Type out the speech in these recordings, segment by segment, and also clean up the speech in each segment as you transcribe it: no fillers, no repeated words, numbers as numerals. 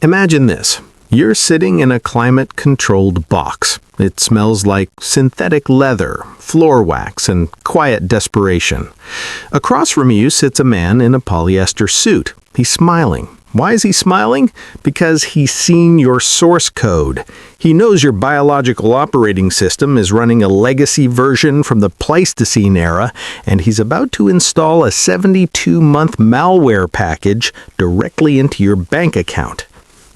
Imagine this. You're sitting in a climate-controlled box. It smells like synthetic leather, floor wax, and quiet desperation. Across from you sits a man in a polyester suit. He's smiling. Why is he smiling? Because he's seen your source code. He knows your biological operating system is running a legacy version from the Pleistocene era, and he's about to install a 72-month malware package directly into your bank account.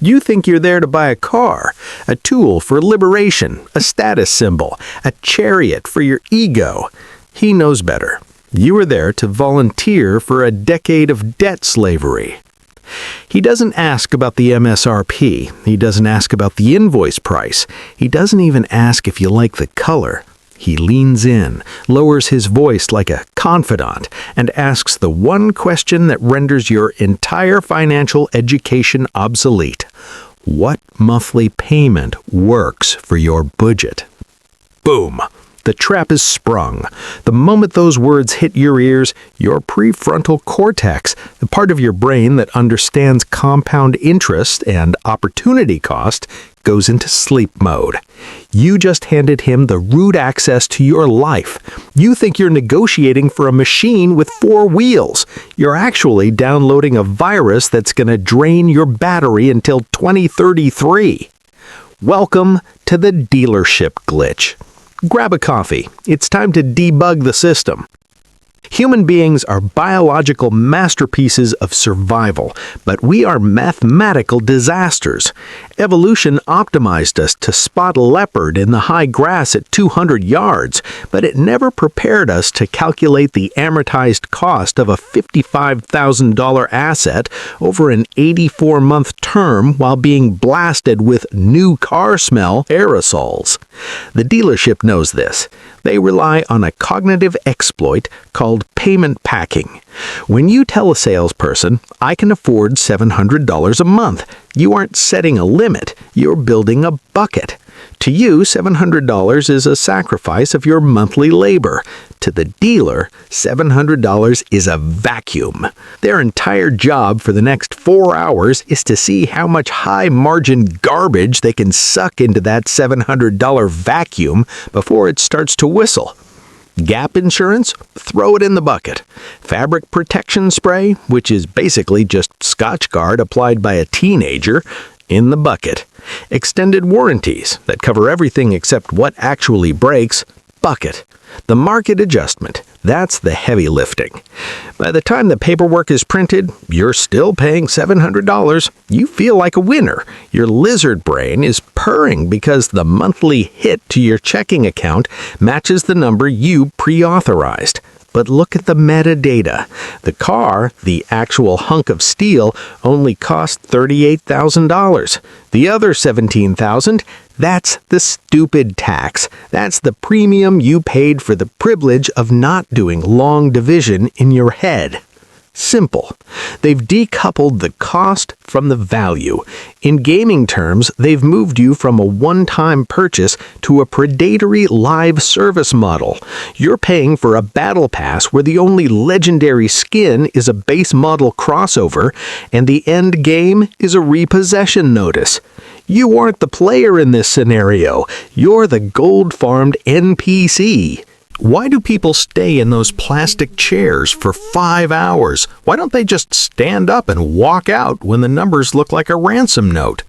You think you're there to buy a car, a tool for liberation, a status symbol, a chariot for your ego. He knows better. You are there to volunteer for a decade of debt slavery. He doesn't ask about the MSRP. He doesn't ask about the invoice price. He doesn't even ask if you like the color. He leans in, lowers his voice like a confidant, and asks the one question that renders your entire financial education obsolete. What monthly payment works for your budget? Boom! The trap is sprung. The moment those words hit your ears, your prefrontal cortex, the part of your brain that understands compound interest and opportunity cost, goes into sleep mode. You just handed him the root access to your life. You think you're negotiating for a machine with 4 wheels. You're actually downloading a virus that's going to drain your battery until 2033. Welcome to the dealership glitch. Grab a coffee. It's time to debug the system. Human beings are biological masterpieces of survival, but we are mathematical disasters. Evolution optimized us to spot a leopard in the high grass at 200 yards, but it never prepared us to calculate the amortized cost of a $55,000 asset over an 84-month term while being blasted with new car smell aerosols. The dealership knows this. They rely on a cognitive exploit called payment packing. When you tell a salesperson, I can afford $700 a month, you aren't setting a limit, you're building a bucket. To you, $700 is a sacrifice of your monthly labor. To the dealer, $700 is a vacuum. Their entire job for the next 4 hours is to see how much high-margin garbage they can suck into that $700 vacuum before it starts to whistle. Gap insurance? Throw it in the bucket. Fabric protection spray, which is basically just Scotchgard applied by a teenager, in the bucket. Extended warranties that cover everything except what actually breaks, bucket. The market adjustment, that's the heavy lifting. By the time the paperwork is printed, you're still paying $700. You feel like a winner. Your lizard brain is purring because the monthly hit to your checking account matches the number you pre-authorized. But look at the metadata. The car, the actual hunk of steel, only cost $38,000. The other $17,000, that's the stupid tax. That's the premium you paid for the privilege of not doing long division in your head. Simple. They've decoupled the cost from the value. In gaming terms, they've moved you from a one-time purchase to a predatory live service model. You're paying for a battle pass where the only legendary skin is a base model crossover, and the end game is a repossession notice. You aren't the player in this scenario. You're the gold-farmed NPC. Why do people stay in those plastic chairs for 5 hours? Why don't they just stand up and walk out when the numbers look like a ransom note?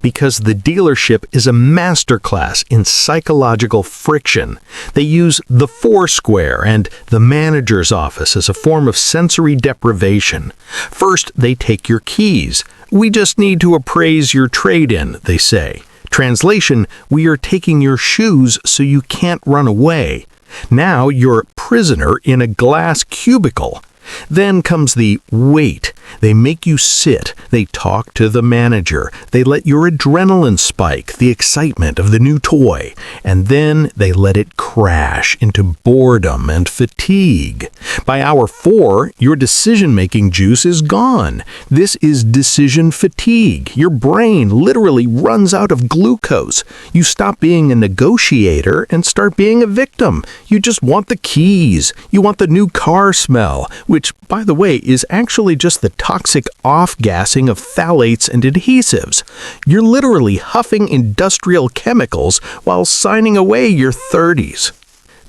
Because the dealership is a masterclass in psychological friction. They use the Foursquare and the manager's office as a form of sensory deprivation. First, they take your keys. We just need to appraise your trade-in, they say. Translation, we are taking your shoes so you can't run away. Now you're a prisoner in a glass cubicle. Then comes the wait. They make you sit. They talk to the manager. They let your adrenaline spike, the excitement of the new toy. And then they let it crash into boredom and fatigue. By hour 4, your decision-making juice is gone. This is decision fatigue. Your brain literally runs out of glucose. You stop being a negotiator and start being a victim. You just want the keys. You want the new car smell, which which, by the way, is actually just the toxic off-gassing of phthalates and adhesives. You're literally huffing industrial chemicals while signing away your 30s.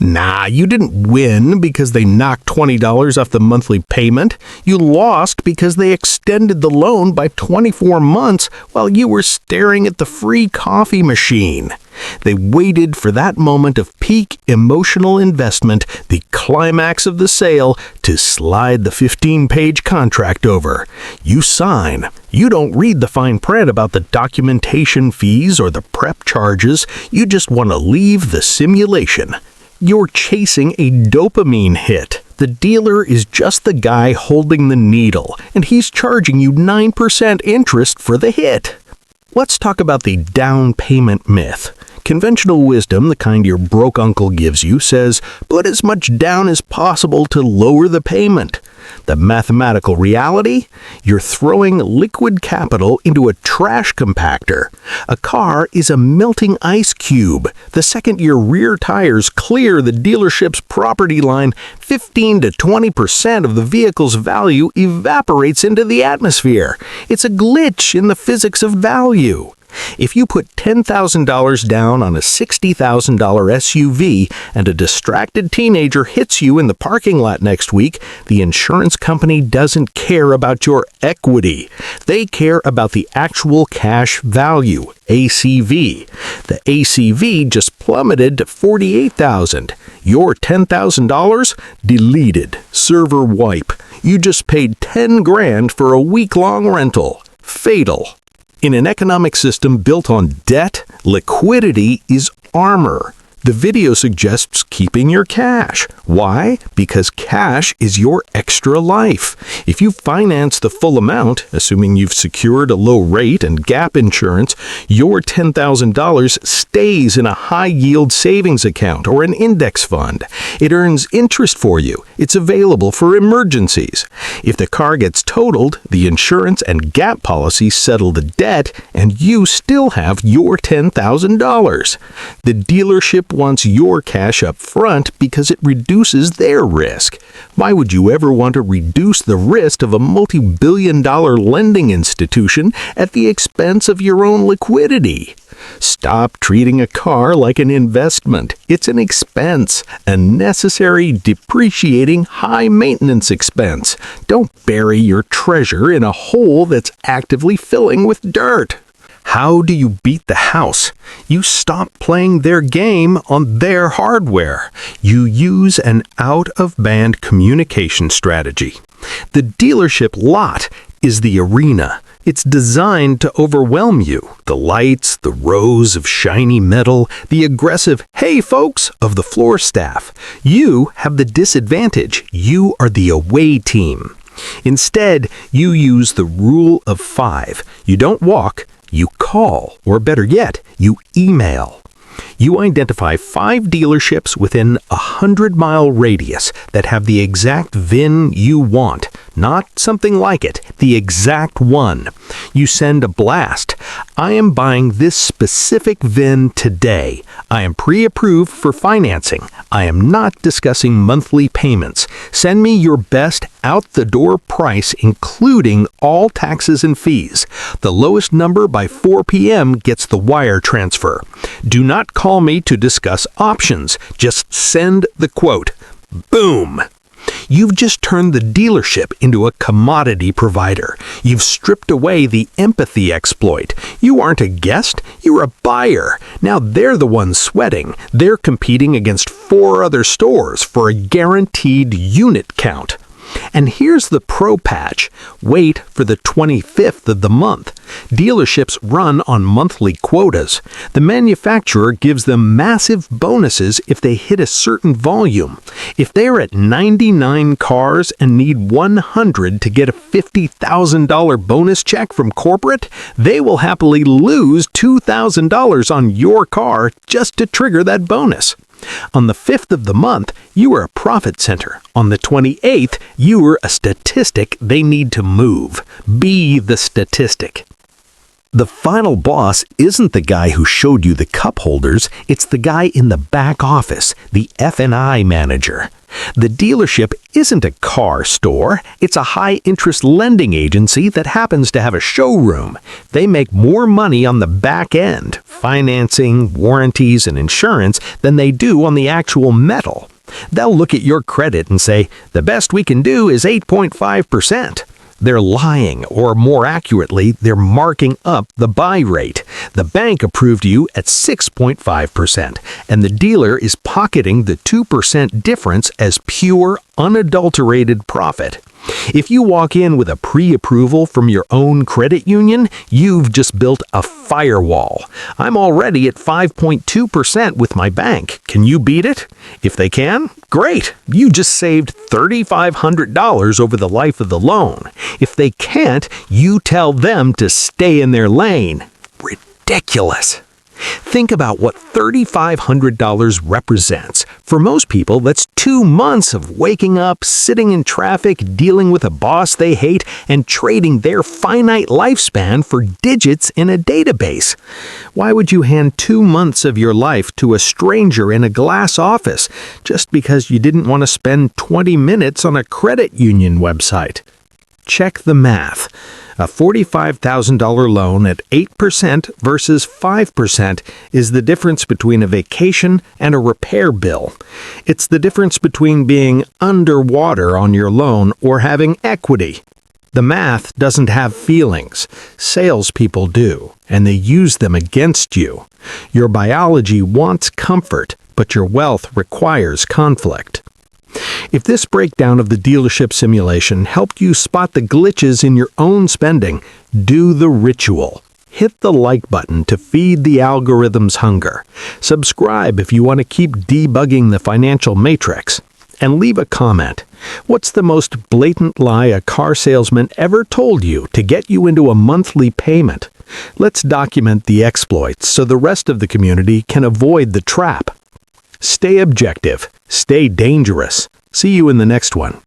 Nah, you didn't win because they knocked $20 off the monthly payment. You lost because they extended the loan by 24 months while you were staring at the free coffee machine. They waited for that moment of peak emotional investment, the climax of the sale, to slide the 15-page contract over. You sign. You don't read the fine print about the documentation fees or the prep charges. You just want to leave the simulation. You're chasing a dopamine hit. The dealer is just the guy holding the needle, and he's charging you 9% interest for the hit. Let's talk about the down payment myth. Conventional wisdom, the kind your broke uncle gives you, says put as much down as possible to lower the payment. The mathematical reality? You're throwing liquid capital into a trash compactor. A car is a melting ice cube. The second your rear tires clear the dealership's property line, 15 to 20% of the vehicle's value evaporates into the atmosphere. It's a glitch in the physics of value. If you put $10,000 down on a $60,000 SUV and a distracted teenager hits you in the parking lot next week, the insurance company doesn't care about your equity. They care about the actual cash value, ACV. The ACV just plummeted to $48,000. Your $10,000? Deleted. Server wipe. You just paid $10,000 for a week-long rental. Fatal. In an economic system built on debt, liquidity is armor. The video suggests keeping your cash. Why? Because cash is your extra life. If you finance the full amount, assuming you've secured a low rate and gap insurance, your $10,000 stays in a high-yield savings account or an index fund. It earns interest for you. It's available for emergencies. If the car gets totaled, the insurance and gap policy settle the debt, and you still have your $10,000. The dealership wants your cash up front because it reduces their risk. Why would you ever want to reduce the risk of a multi-billion-dollar lending institution at the expense of your own liquidity? Stop treating a car like an investment. It's an expense, a necessary, depreciating, high-maintenance expense. Don't bury your treasure in a hole that's actively filling with dirt. How do you beat the house? You stop playing their game on their hardware. You use an out-of-band communication strategy. The dealership lot is the arena. It's designed to overwhelm you. The lights, the rows of shiny metal, the aggressive, "Hey folks," of the floor staff. You have the disadvantage. You are the away team. Instead, you use the rule of 5. You don't walk. You call, or better yet, you email. You identify 5 dealerships within a 100-mile radius that have the exact VIN you want, not something like it, the exact one. You send a blast. I am buying this specific VIN today. I am pre-approved for financing. I am not discussing monthly payments. Send me your best out-the-door price, including all taxes and fees. The lowest number by 4 p.m. gets the wire transfer. Do not call me to discuss options. Just send the quote. Boom! You've just turned the dealership into a commodity provider. You've stripped away the empathy exploit. You aren't a guest, you're a buyer. Now they're the ones sweating. They're competing against 4 other stores for a guaranteed unit count. And here's the pro patch. Wait for the 25th of the month. Dealerships run on monthly quotas. The manufacturer gives them massive bonuses if they hit a certain volume. If they're at 99 cars and need 100 to get a $50,000 bonus check from corporate, they will happily lose $2,000 on your car just to trigger that bonus. On the 5th of the month, you are a profit center. On the 28th, you are a statistic they need to move. Be the statistic. The final boss isn't the guy who showed you the cup holders, it's the guy in the back office, the F&I manager. The dealership isn't a car store, it's a high-interest lending agency that happens to have a showroom. They make more money on the back end, financing, warranties, and insurance, than they do on the actual metal. They'll look at your credit and say, the best we can do is 8.5%. They're lying, or more accurately, they're marking up the buy rate. The bank approved you at 6.5%, and the dealer is pocketing the 2% difference as pure, unadulterated profit. If you walk in with a pre-approval from your own credit union, you've just built a firewall. I'm already at 5.2% with my bank. Can you beat it? If they can, great. You just saved $3,500 over the life of the loan. If they can't, you tell them to stay in their lane. Ridiculous. Think about what $3,500 represents. For most people, that's 2 months of waking up, sitting in traffic, dealing with a boss they hate, and trading their finite lifespan for digits in a database. Why would you hand 2 months of your life to a stranger in a glass office just because you didn't want to spend 20 minutes on a credit union website? Check the math. A $45,000 loan at 8% versus 5% is the difference between a vacation and a repair bill. It's the difference between being underwater on your loan or having equity. The math doesn't have feelings. Salespeople do, and they use them against you. Your biology wants comfort, but your wealth requires conflict. If this breakdown of the dealership simulation helped you spot the glitches in your own spending, do the ritual. Hit the like button to feed the algorithm's hunger. Subscribe if you want to keep debugging the financial matrix. And leave a comment. What's the most blatant lie a car salesman ever told you to get you into a monthly payment? Let's document the exploits so the rest of the community can avoid the trap. Stay objective. Stay dangerous. See you in the next one.